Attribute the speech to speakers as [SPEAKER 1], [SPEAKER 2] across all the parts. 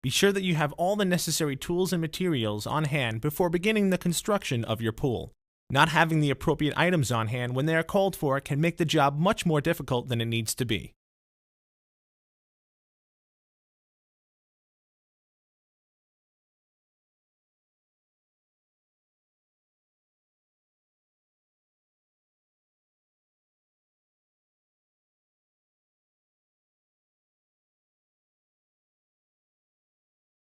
[SPEAKER 1] Be sure that you have all the necessary tools and materials on hand before beginning the construction of your pool. Not having the appropriate items on hand when they are called for can make the job much more difficult than it needs to be.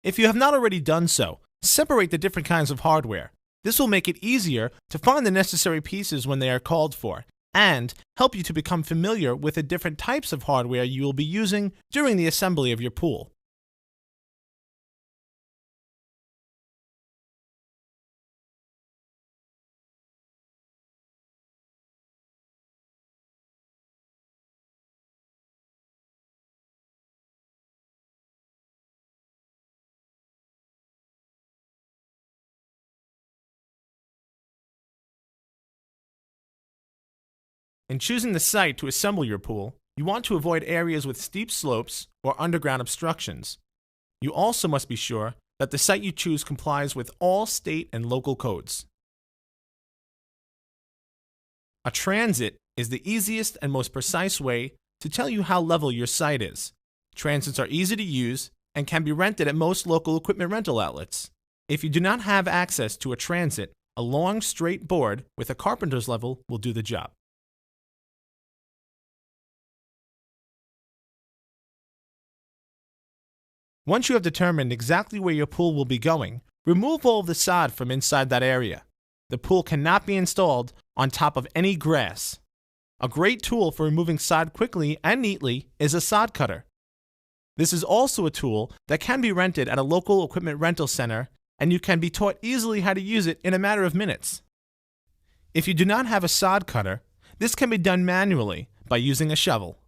[SPEAKER 1] If you have not already done so, separate the different kinds of hardware. This will make it easier to find the necessary pieces when they are called for, and help you to become familiar with the different types of hardware you will be using during the assembly of your pool. In choosing the site to assemble your pool, you want to avoid areas with steep slopes or underground obstructions. You also must be sure that the site you choose complies with all state and local codes. A transit is the easiest and most precise way to tell you how level your site is. Transits are easy to use and can be rented at most local equipment rental outlets. If you do not have access to a transit, a long straight board with a carpenter's level will do the job. Once you have determined exactly where your pool will be going, remove all of the sod from inside that area. The pool cannot be installed on top of any grass. A great tool for removing sod quickly and neatly is a sod cutter. This is also a tool that can be rented at a local equipment rental center, and you can be taught easily how to use it in a matter of minutes. If you do not have a sod cutter, this can be done manually by using a shovel.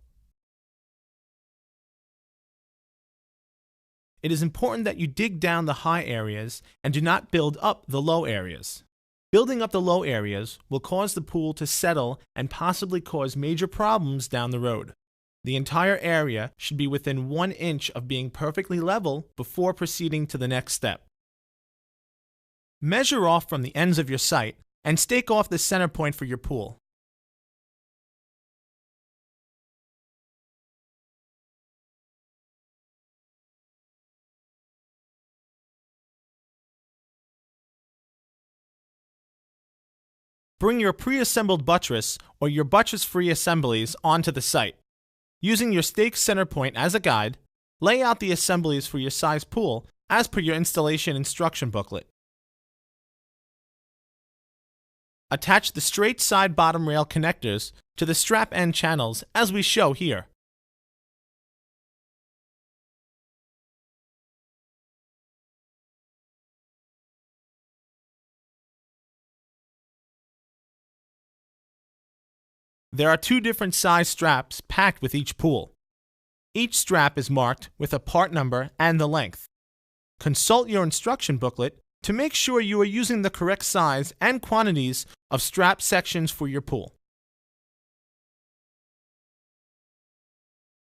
[SPEAKER 1] It is important that you dig down the high areas and do not build up the low areas. Building up the low areas will cause the pool to settle and possibly cause major problems down the road. The entire area should be within 1 inch of being perfectly level before proceeding to the next step. Measure off from the ends of your site and stake off the center point for your pool. Bring your pre-assembled buttress or your buttress-free assemblies onto the site. Using your stake center point as a guide, lay out the assemblies for your size pool as per your installation instruction booklet. Attach the straight side bottom rail connectors to the strap end channels as we show here. There are 2 different size straps packed with each pool. Each strap is marked with a part number and the length. Consult your instruction booklet to make sure you are using the correct size and quantities of strap sections for your pool.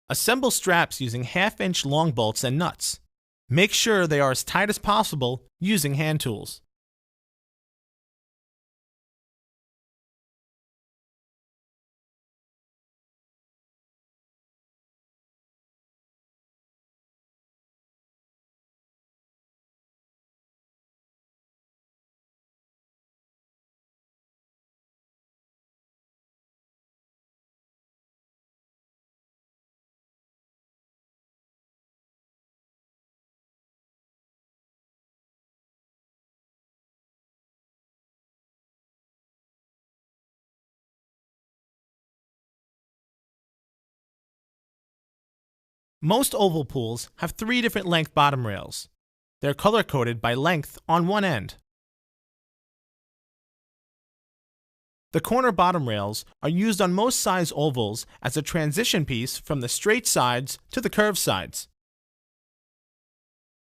[SPEAKER 1] Assemble straps using 1/2 inch long bolts and nuts. Make sure they are as tight as possible using hand tools. Most oval pools have 3 different length bottom rails. They're color-coded by length on one end. The corner bottom rails are used on most size ovals as a transition piece from the straight sides to the curved sides.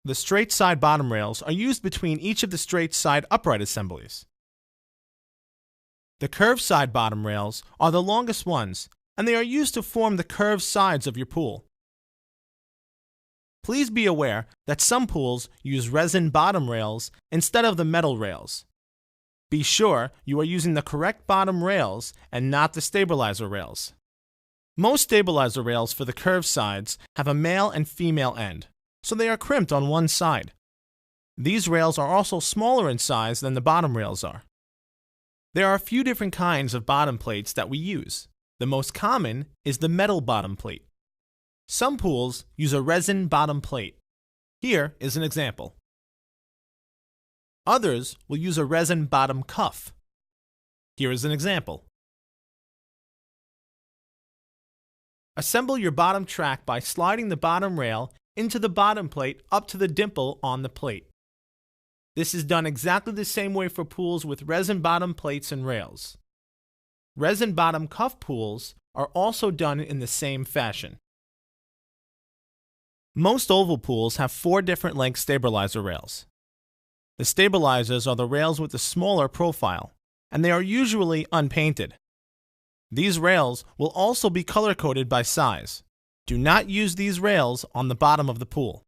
[SPEAKER 1] The straight side bottom rails are used between each of the straight side upright assemblies. The curved side bottom rails are the longest ones, and they are used to form the curved sides of your pool. Please be aware that some pools use resin bottom rails instead of the metal rails. Be sure you are using the correct bottom rails and not the stabilizer rails. Most stabilizer rails for the curved sides have a male and female end, so they are crimped on one side. These rails are also smaller in size than the bottom rails are. There are a few different kinds of bottom plates that we use. The most common is the metal bottom plate. Some pools use a resin bottom plate. Here is an example. Others will use a resin bottom cuff. Here is an example. Assemble your bottom track by sliding the bottom rail into the bottom plate up to the dimple on the plate. This is done exactly the same way for pools with resin bottom plates and rails. Resin bottom cuff pools are also done in the same fashion. Most oval pools have 4 different length stabilizer rails. The stabilizers are the rails with the smaller profile, and they are usually unpainted. These rails will also be color-coded by size. Do not use these rails on the bottom of the pool.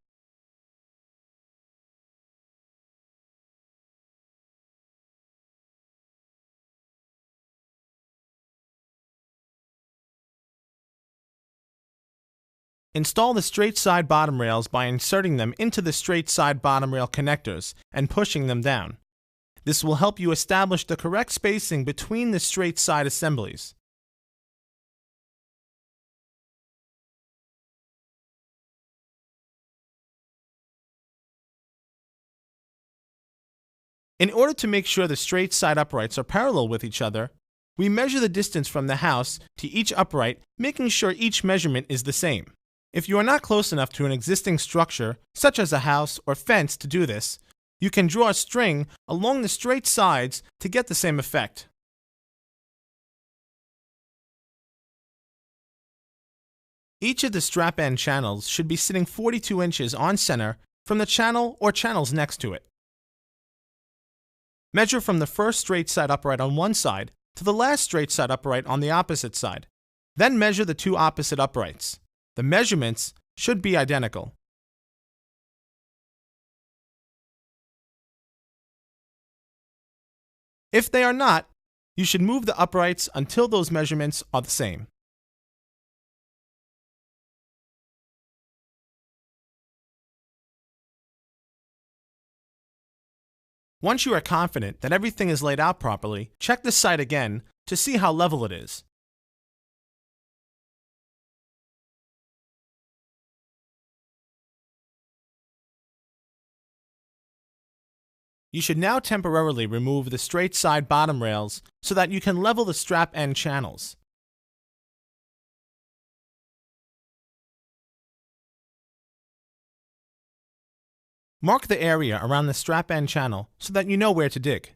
[SPEAKER 1] Install the straight side bottom rails by inserting them into the straight side bottom rail connectors and pushing them down. This will help you establish the correct spacing between the straight side assemblies. In order to make sure the straight side uprights are parallel with each other, we measure the distance from the house to each upright, making sure each measurement is the same. If you are not close enough to an existing structure, such as a house or fence, to do this, you can draw a string along the straight sides to get the same effect. Each of the strap end channels should be sitting 42 inches on center from the channel or channels next to it. Measure from the first straight side upright on one side to the last straight side upright on the opposite side. Then measure the 2 opposite uprights. The measurements should be identical. If they are not, you should move the uprights until those measurements are the same. Once you are confident that everything is laid out properly, check the site again to see how level it is. You should now temporarily remove the straight side bottom rails so that you can level the strap end channels. Mark the area around the strap end channel so that you know where to dig.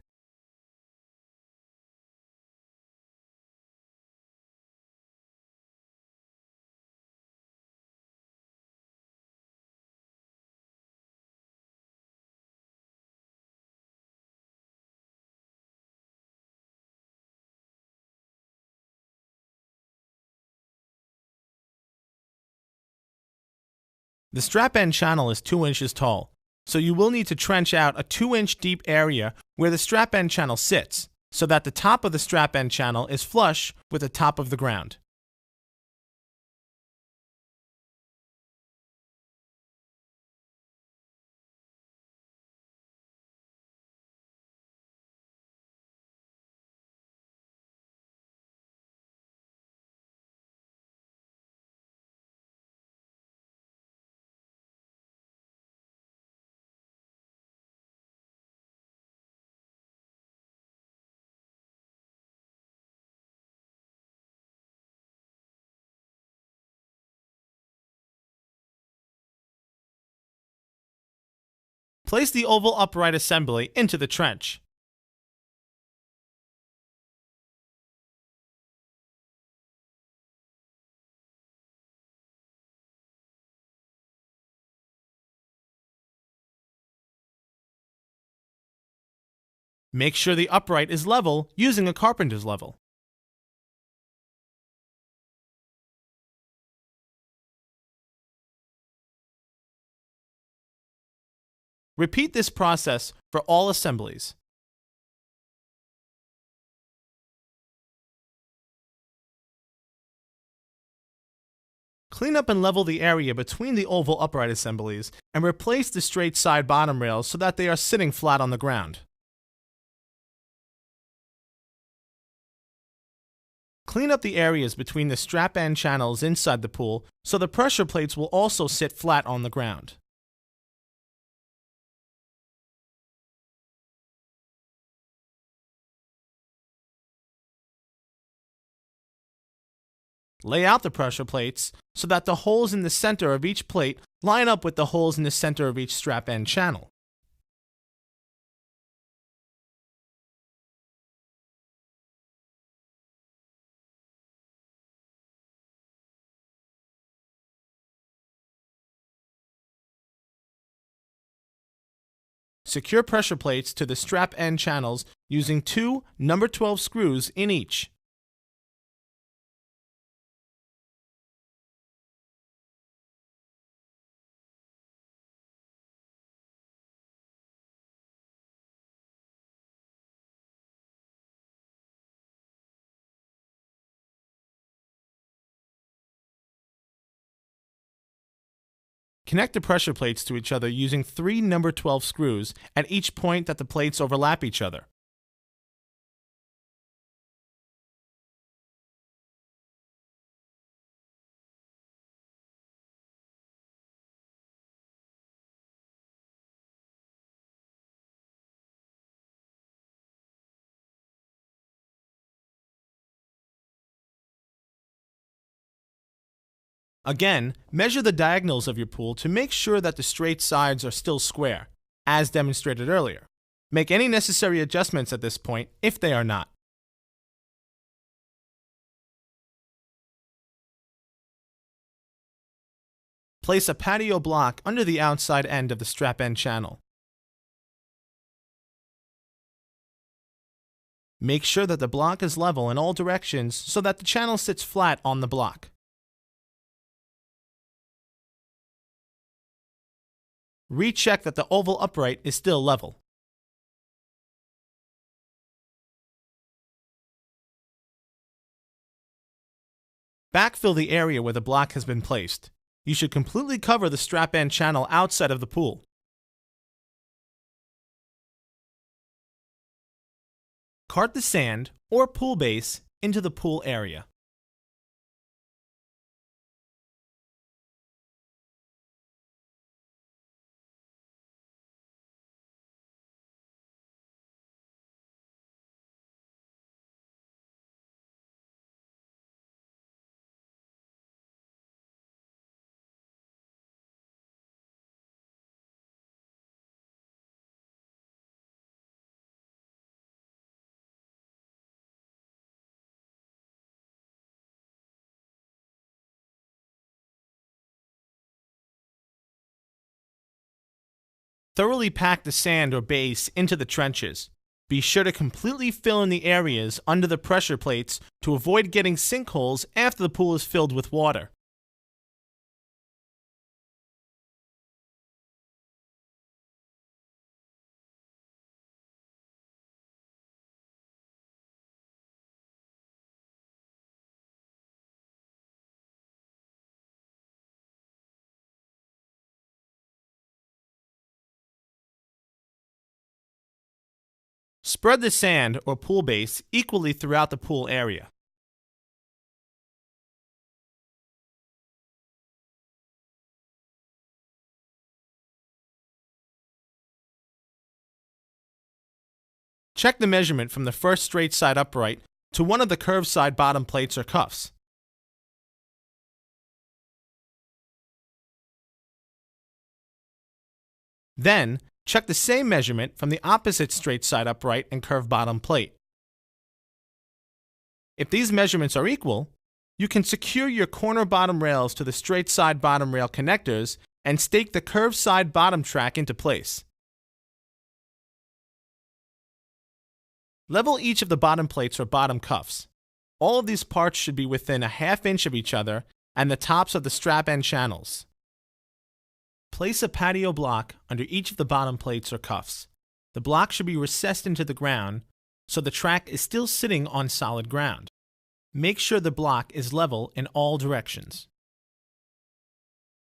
[SPEAKER 1] The strap end channel is 2 inches tall, so you will need to trench out a 2-inch deep area where the strap end channel sits, so that the top of the strap end channel is flush with the top of the ground. Place the oval upright assembly into the trench. Make sure the upright is level using a carpenter's level. Repeat this process for all assemblies. Clean up and level the area between the oval upright assemblies and replace the straight side bottom rails so that they are sitting flat on the ground. Clean up the areas between the strap end channels inside the pool so the pressure plates will also sit flat on the ground. Lay out the pressure plates so that the holes in the center of each plate line up with the holes in the center of each strap end channel. Secure pressure plates to the strap end channels using 2 number 12 screws in each. Connect the pressure plates to each other using 3 number 12 screws at each point that the plates overlap each other. Again, measure the diagonals of your pool to make sure that the straight sides are still square, as demonstrated earlier. Make any necessary adjustments at this point if they are not. Place a patio block under the outside end of the strap end channel. Make sure that the block is level in all directions so that the channel sits flat on the block. Recheck that the oval upright is still level. Backfill the area where the block has been placed. You should completely cover the strap end channel outside of the pool. Cart the sand or pool base into the pool area. Thoroughly pack the sand or base into the trenches. Be sure to completely fill in the areas under the pressure plates to avoid getting sinkholes after the pool is filled with water. Spread the sand or pool base equally throughout the pool area. Check the measurement from the first straight side upright to one of the curved side bottom plates or cuffs. Then, check the same measurement from the opposite straight side upright and curved bottom plate. If these measurements are equal, you can secure your corner bottom rails to the straight side bottom rail connectors and stake the curved side bottom track into place. Level each of the bottom plates or bottom cuffs. All of these parts should be within a ½ inch of each other and the tops of the strap end channels. Place a patio block under each of the bottom plates or cuffs. The block should be recessed into the ground so the track is still sitting on solid ground. Make sure the block is level in all directions.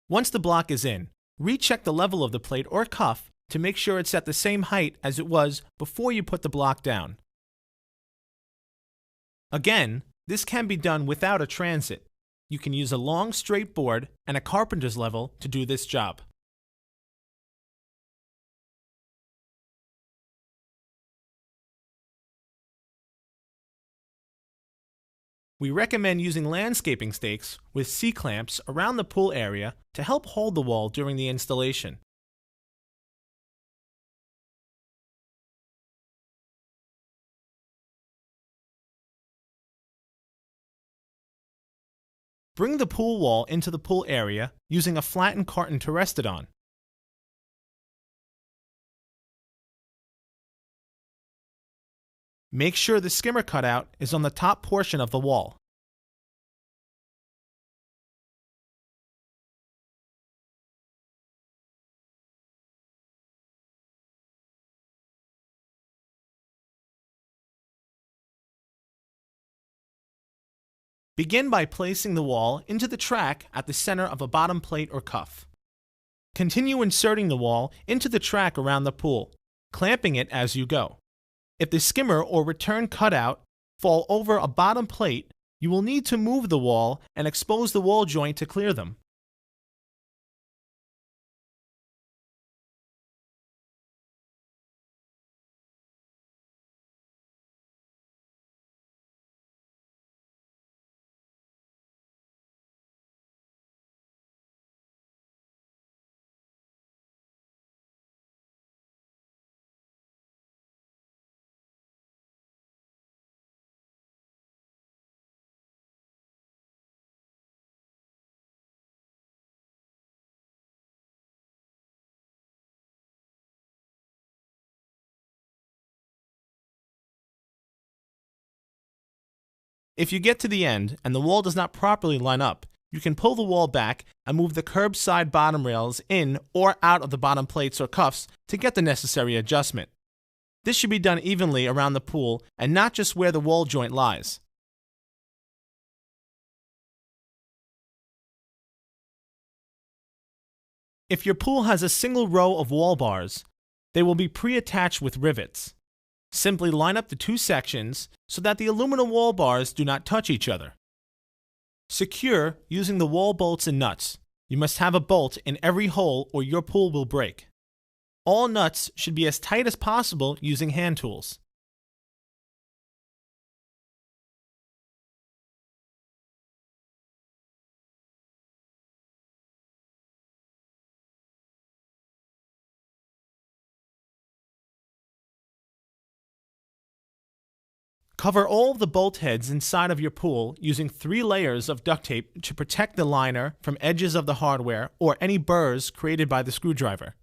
[SPEAKER 1] Once the block is in, recheck the level of the plate or cuff to make sure it's at the same height as it was before you put the block down. Again, this can be done without a transit. You can use a long straight board and a carpenter's level to do this job. We recommend using landscaping stakes with C-clamps around the pool area to help hold the wall during the installation. Bring the pool wall into the pool area using a flattened carton to rest it on. Make sure the skimmer cutout is on the top portion of the wall. Begin by placing the wall into the track at the center of a bottom plate or cuff. Continue inserting the wall into the track around the pool, clamping it as you go. If the skimmer or return cutout fall over a bottom plate, you will need to move the wall and expose the wall joint to clear them. If you get to the end and the wall does not properly line up, you can pull the wall back and move the curb side bottom rails in or out of the bottom plates or cuffs to get the necessary adjustment. This should be done evenly around the pool and not just where the wall joint lies. If your pool has a single row of wall bars, they will be pre-attached with rivets. Simply line up the two sections so that the aluminum wall bars do not touch each other. Secure using the wall bolts and nuts. You must have a bolt in every hole or your pool will break. All nuts should be as tight as possible using hand tools. Cover all of the bolt heads inside of your pool using 3 layers of duct tape to protect the liner from edges of the hardware or any burrs created by the screwdriver.